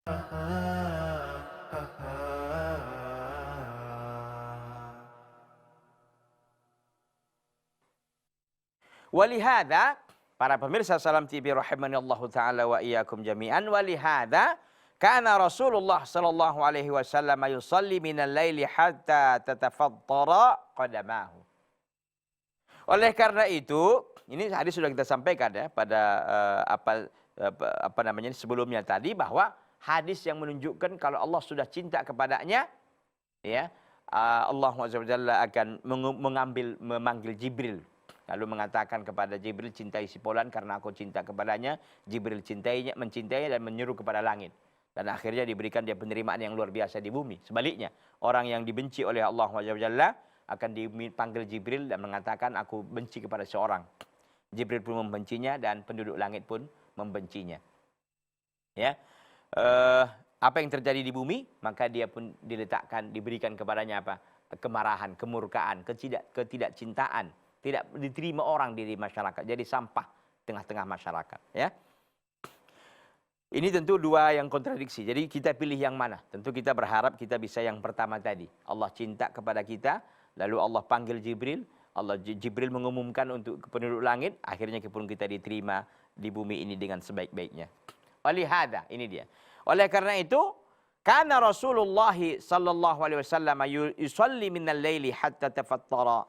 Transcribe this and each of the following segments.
Walihada, para pemirsa Salam TV rahimanallahu taala wa iyyakum jami'an, walihada kana Rasulullah sallallahu alaihi wasallam yusalli minal laili hatta tatafattara qadamahu. Oleh karena itu, ini hadis sudah kita sampaikan ya pada apa namanya sebelumnya tadi, bahwa hadis yang menunjukkan kalau Allah sudah cinta kepadanya, ya, Allah Subhanahu akan memanggil Jibril. Lalu mengatakan kepada Jibril, cintai si fulan karena aku cinta kepadanya. Jibril mencintainya dan menyuruh kepada langit. Dan akhirnya diberikan dia penerimaan yang luar biasa di bumi. Sebaliknya, orang yang dibenci oleh Allah akan dipanggil Jibril dan mengatakan, aku benci kepada seorang. Jibril pun membencinya dan penduduk langit pun membencinya. Ya, apa yang terjadi di bumi, maka dia pun diberikan kepadanya apa? Kemarahan, kemurkaan, ketidakcintaan. Tidak diterima orang di masyarakat, jadi sampah tengah-tengah masyarakat. Ya, ini tentu dua yang kontradiksi. Jadi kita pilih yang mana? Tentu kita berharap kita bisa yang pertama tadi. Allah cinta kepada kita, lalu Allah panggil Jibril. Jibril mengumumkan untuk penduduk langit, akhirnya pun kita diterima di bumi ini dengan sebaik-baiknya. Oleh hada, ini dia. Oleh karena itu, karena Rasulullah sallallahu alaihi wasallam yusalli minal laili hatta tafattara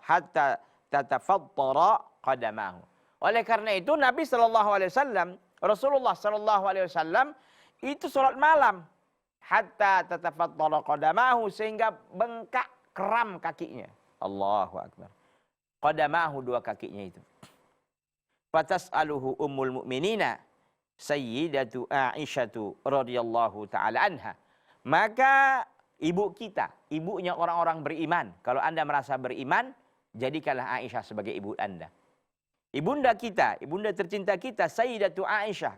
qadamahu. Oleh karena itu Nabi sallallahu alaihi wasallam, Rasulullah sallallahu alaihi wasallam itu salat malam hatta tatafattara qadamahu, sehingga bengkak kram kakinya. Allahu akbar. Qadamahu, dua kakinya itu. Fatas'aluhu ummul mu'minina sayyidatu Aisyatu radhiyallahu taala anha. Maka ibu kita, ibunya orang-orang beriman. Kalau Anda merasa beriman, jadikanlah Aisyah sebagai ibu Anda. Ibunda kita, ibunda tercinta kita, Sayyidatu Aisyah.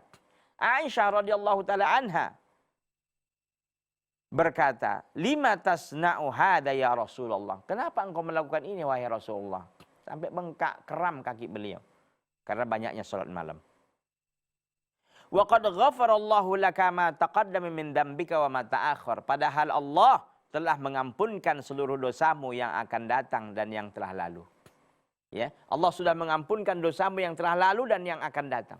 Aisyah radhiyallahu taala anha berkata, "Lima tasna'u hadza ya Rasulullah?" Kenapa engkau melakukan ini wahai Rasulullah? Sampai bengkak kram kaki beliau karena banyaknya salat malam. Wa qad ghafarallahu laka ma taqaddama min dzambika wa ma ta'akhkhar. Padahal Allah telah mengampunkan seluruh dosamu yang akan datang dan yang telah lalu. Ya, Allah sudah mengampunkan dosamu yang telah lalu dan yang akan datang.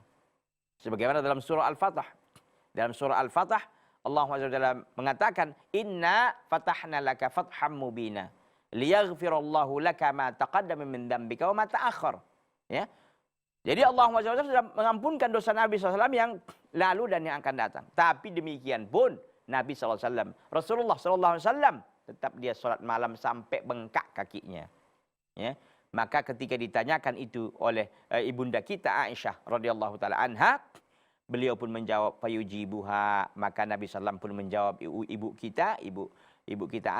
Sebagaimana dalam surah Al-Fatah. Dalam surah Al-Fatah Allah SWT mengatakan, "Inna fatahna laka fatham mubina liyaghfirallahu laka ma taqaddama min dzambika wa ma ta'akhkhar." Ya. Jadi Allah SWT sudah mengampunkan dosa Nabi SAW yang lalu dan yang akan datang. Tapi demikian pun Nabi SAW, Rasulullah SAW, tetap dia sholat malam sampai bengkak kakinya. Ya. Maka ketika ditanyakan itu oleh ibunda kita Aisyah radhiyallahu taala anha, beliau pun menjawab fayujibuha. Maka Nabi SAW pun menjawab ibu kita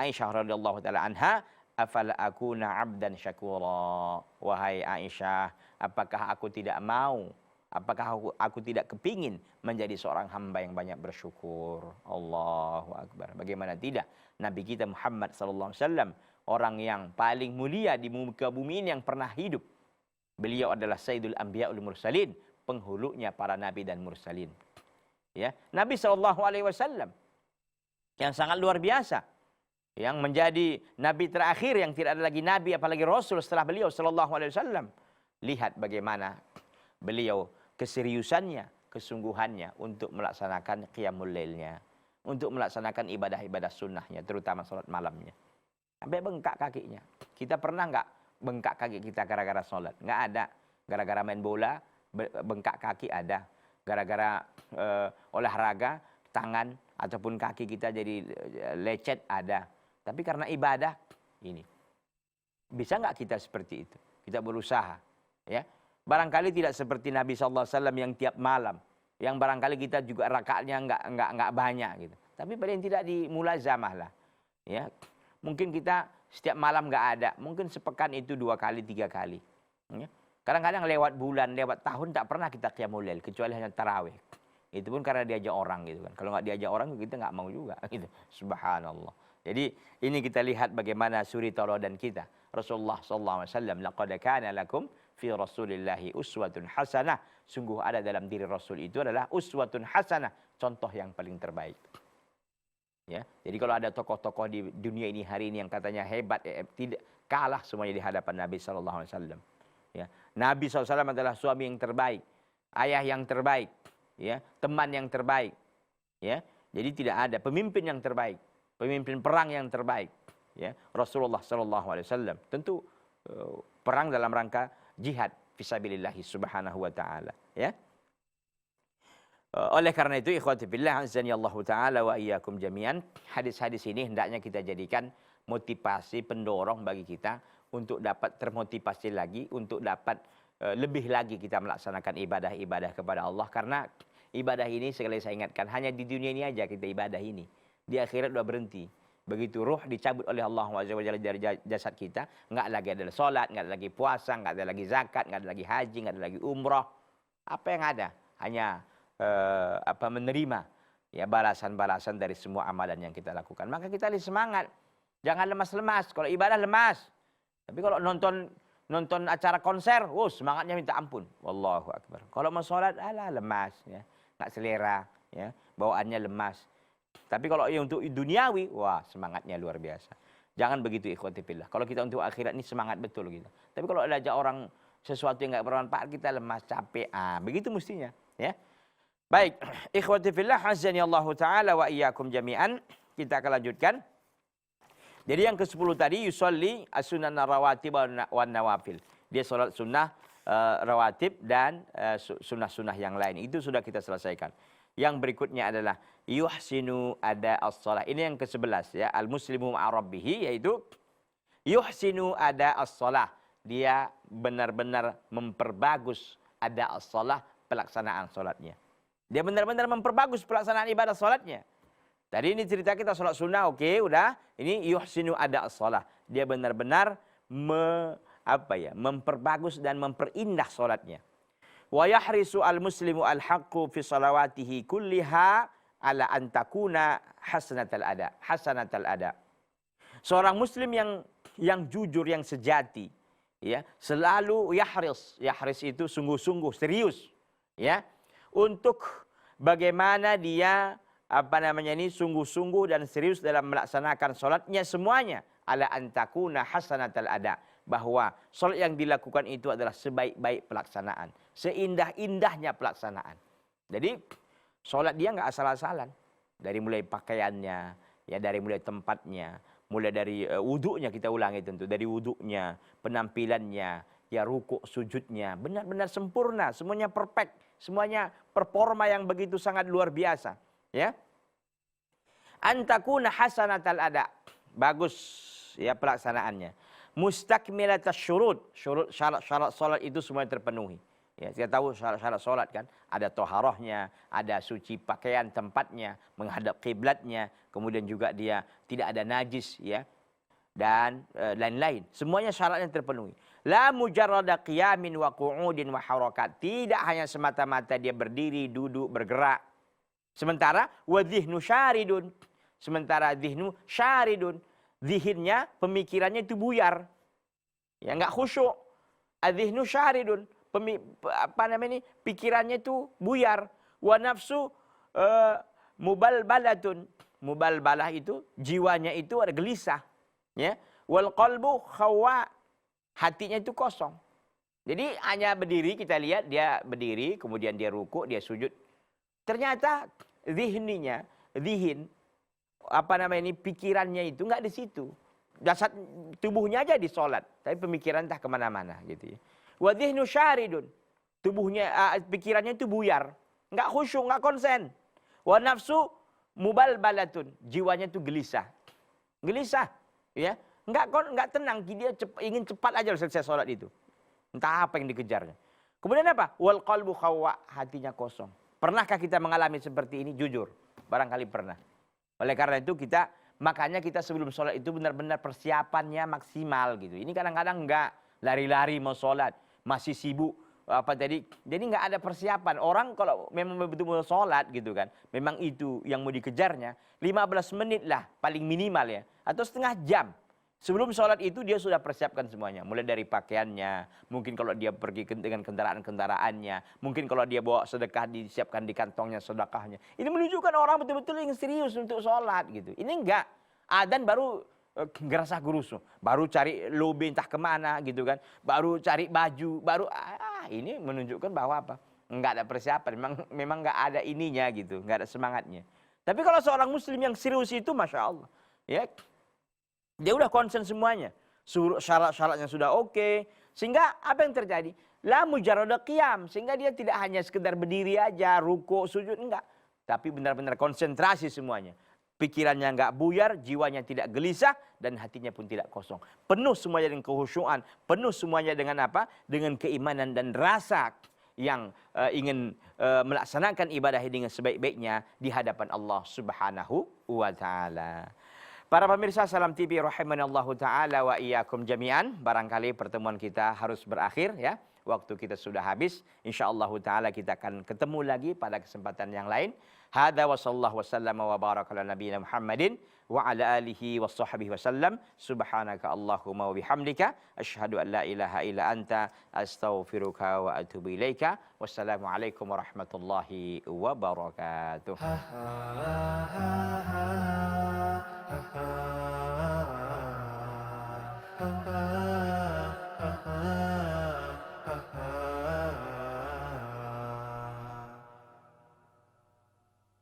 Aisyah radhiyallahu taala anha, afala akuna abdan syakura. Wahai Aisyah, apakah aku tidak mau? Apakah aku tidak kepingin menjadi seorang hamba yang banyak bersyukur? Allahu Akbar. Bagaimana tidak? Nabi kita Muhammad SAW, orang yang paling mulia di muka bumi ini yang pernah hidup. Beliau adalah Sayyidul Anbiya wal Mursalin, penghulunya para nabi dan mursalin. Ya, Nabi SAW yang sangat luar biasa, yang menjadi nabi terakhir, yang tidak ada lagi nabi apalagi rasul setelah beliau SAW. Lihat bagaimana beliau keseriusannya, kesungguhannya untuk melaksanakan qiyamul lailnya, untuk melaksanakan ibadah-ibadah sunnahnya, terutama salat malamnya. Sampai bengkak kakinya. Kita pernah nggak bengkak kaki kita gara-gara sholat? Nggak ada. Gara-gara main bola, bengkak kaki ada. Gara-gara olahraga, tangan ataupun kaki kita jadi lecet ada. Tapi karena ibadah, ini. Bisa nggak kita seperti itu? Kita berusaha. Ya. Barangkali tidak seperti Nabi SAW yang tiap malam. Yang barangkali kita juga rakaatnya nggak banyak gitu. Tapi paling tidak dimulazamah lah. Ya. Mungkin kita setiap malam nggak ada. Mungkin sepekan itu 2 kali, 3 kali. Ya. Kadang-kadang lewat bulan, lewat tahun tak pernah kita qiyamul lail, kecuali hanya tarawih. Itu pun karena diajak orang gitu kan. Kalau nggak diajak orang kita nggak mau juga gitu. Subhanallah. Jadi ini kita lihat bagaimana suri tauladan kita. Rasulullah SAW, laqad kana lakum fi Rasulillahi uswatun hasanah. Sungguh ada dalam diri Rasul itu adalah uswatun hasanah, contoh yang paling terbaik. Ya, jadi kalau ada tokoh-tokoh di dunia ini hari ini yang katanya hebat, tidak kalah semuanya di hadapan Nabi Shallallahu Alaihi Wasallam. Ya, Nabi SAW adalah suami yang terbaik, ayah yang terbaik, ya, teman yang terbaik. Ya, jadi tidak ada pemimpin yang terbaik, pemimpin perang yang terbaik. Ya, Rasulullah Shallallahu Alaihi Wasallam. Tentu perang dalam rangka jihad fisabilillahi subhanahu wa ta'ala. Ya. Oleh karena itu ikhwati fillah azani Allah taala wa iyyakum jami'an, hadis-hadis ini hendaknya kita jadikan motivasi pendorong bagi kita untuk dapat termotivasi lagi, untuk dapat lebih lagi kita melaksanakan ibadah-ibadah kepada Allah, karena ibadah ini sekali saya ingatkan hanya di dunia ini aja kita ibadah ini. Di akhirat sudah berhenti. Begitu ruh dicabut oleh Allah Subhanahu wa taala dari jasad kita, enggak lagi ada salat, enggak ada lagi puasa, enggak ada lagi zakat, enggak ada lagi haji, enggak ada lagi umrah. Apa yang ada? Hanya menerima ya balasan-balasan dari semua amalan yang kita lakukan. Maka kita harus semangat. Jangan lemas-lemas. Kalau ibadah lemas. Tapi kalau nonton acara konser, semangatnya minta ampun. Wallahu akbar. Kalau mau sholat, lemas ya. Enggak selera ya, bawaannya lemas. Tapi kalau untuk duniawi, semangatnya luar biasa. Jangan begitu ikhwati fillah. Kalau kita untuk akhirat ini semangat betul gitu. Tapi kalau ada orang sesuatu yang enggak bermanfaat, kita lemas, capek. Begitu mestinya, ya. Baik, ikhwati fillah azani Allah taala wa iyyakum jami'an. Kita akan lanjutkan. Jadi yang ke-10 tadi yusolli as-sunan rawatib wan nawafil. Dia salat sunnah rawatib dan sunnah-sunnah yang lain. Itu sudah kita selesaikan. Yang berikutnya adalah yuhsinu ada as-shalah. Ini yang ke-11 ya, al-muslimu ma'a rabbih, yaitu yuhsinu ada as-shalah. Dia benar-benar memperbagus ada as-shalah, pelaksanaan salatnya. Dia benar-benar memperbagus pelaksanaan ibadah salatnya. Tadi ini cerita kita salat sunnah, oke, udah. Ini yuhsinu ada as-shalah. Dia benar-benar memperbagus dan memperindah salatnya. Wa yahrisu al-muslimu al-haqqu fi salawatihi kulliha ala an takuna hasanatal ada. Seorang muslim yang jujur, yang sejati, ya, selalu yahris. Yahris itu sungguh-sungguh, serius, ya. Untuk bagaimana dia sungguh-sungguh dan serius dalam melaksanakan sholatnya semuanya. Ala antakuna hasanatal ada. Bahwa sholat yang dilakukan itu adalah sebaik-baik pelaksanaan. Seindah-indahnya pelaksanaan. Jadi sholat dia nggak asal-asalan. Dari mulai pakaiannya, ya, dari mulai tempatnya, mulai dari wuduknya, kita ulangi tentu. Dari wuduknya, penampilannya, ya, rukuk sujudnya, benar-benar sempurna, semuanya perfect. Semuanya performa yang begitu sangat luar biasa, ya. Antakuna hasanatal ada. Bagus ya pelaksanaannya. Mustakmilatas syurut. Syarat salat itu semuanya terpenuhi. Ya, kita tahu syarat salat kan, ada toharohnya, ada suci pakaian tempatnya, menghadap kiblatnya, kemudian juga dia tidak ada najis, ya. Dan lain-lain. Semuanya syaratnya terpenuhi. La mujarrada qiyamin wa qu'udin wa harakat. Tidak hanya semata-mata dia berdiri, duduk, bergerak. Sementara wa dhihnu syaridun. Sementara dhihnu syaridun. Zihinnya, pemikirannya itu buyar. Ya, enggak khusyuk. Adhihnu syaridun. Pikirannya itu buyar. Wa nafsu mubalbalatun. Mubalbalah itu jiwanya itu ada gelisah. Ya, wal qalbu khawa, hatinya itu kosong. Jadi hanya berdiri, kita lihat dia berdiri, kemudian dia rukuk, dia sujud. Ternyata pikirannya itu enggak di situ. Jasad tubuhnya aja di sholat, tapi pemikiran entah kemana-mana gitu ya. Wa dhihnu syaridun, tubuhnya, pikirannya itu buyar, enggak khusyuk, enggak konsen. Wa nafsu mubalbalatun, jiwanya itu gelisah. Gelisah. Ya, enggak tenang, dia ingin cepat aja selesai sholat itu. Entah apa yang dikejarnya. Kemudian apa? Wal qalbu khawa, hatinya kosong. Pernahkah kita mengalami seperti ini? Jujur, barangkali pernah. Oleh karena itu makanya kita sebelum sholat itu benar-benar persiapannya maksimal gitu. Ini kadang-kadang enggak lari-lari mau sholat, masih sibuk jadi enggak ada persiapan. Orang kalau memang betul-betul sholat gitu kan, memang itu yang mau dikejarnya, 15 menit lah paling minimal ya, atau setengah jam. Sebelum sholat itu dia sudah persiapkan semuanya. Mulai dari pakaiannya, mungkin kalau dia pergi dengan kendaraan-kendaraannya, mungkin kalau dia bawa sedekah disiapkan di kantongnya sedekahnya. Ini menunjukkan orang betul-betul yang serius untuk sholat gitu. Ini enggak. Adzan baru gerasah gerusu, baru cari lobe entah kemana gitu kan, baru cari baju, baru ini menunjukkan bahwa apa? Enggak ada persiapan, memang enggak ada ininya gitu, enggak ada semangatnya. Tapi kalau seorang muslim yang serius itu, masya Allah, ya dia udah concern semuanya. Syarat-syaratnya sudah oke. Sehingga apa yang terjadi? La mujarrada qiyam. Sehingga dia tidak hanya sekedar berdiri aja, ruku, sujud, enggak. Tapi benar-benar konsentrasi semuanya. Pikirannya enggak buyar, jiwanya tidak gelisah, dan hatinya pun tidak kosong. Penuh semuanya dengan kehusyuan. Penuh semuanya dengan apa? Dengan keimanan dan rasa yang ingin melaksanakan ibadah dengan sebaik-baiknya di hadapan Allah Subhanahu wa Ta'ala. Para pemirsa Salam TV rahimanallahu taala wa iyyakum jami'an. Barangkali pertemuan kita harus berakhir ya. Waktu kita sudah habis. Insyaallah taala kita akan ketemu lagi pada kesempatan yang lain. Hadza wa sallallahu wasallam wa baraka ala nabiyina Muhammadin wa ala alihi washabbihi wasallam. Subhanaka Allahumma wa bihamdika asyhadu an la ilaha illa anta astaghfiruka wa atubu ilaika. Wassalamualaikum warahmatullahi wabarakatuh. Ah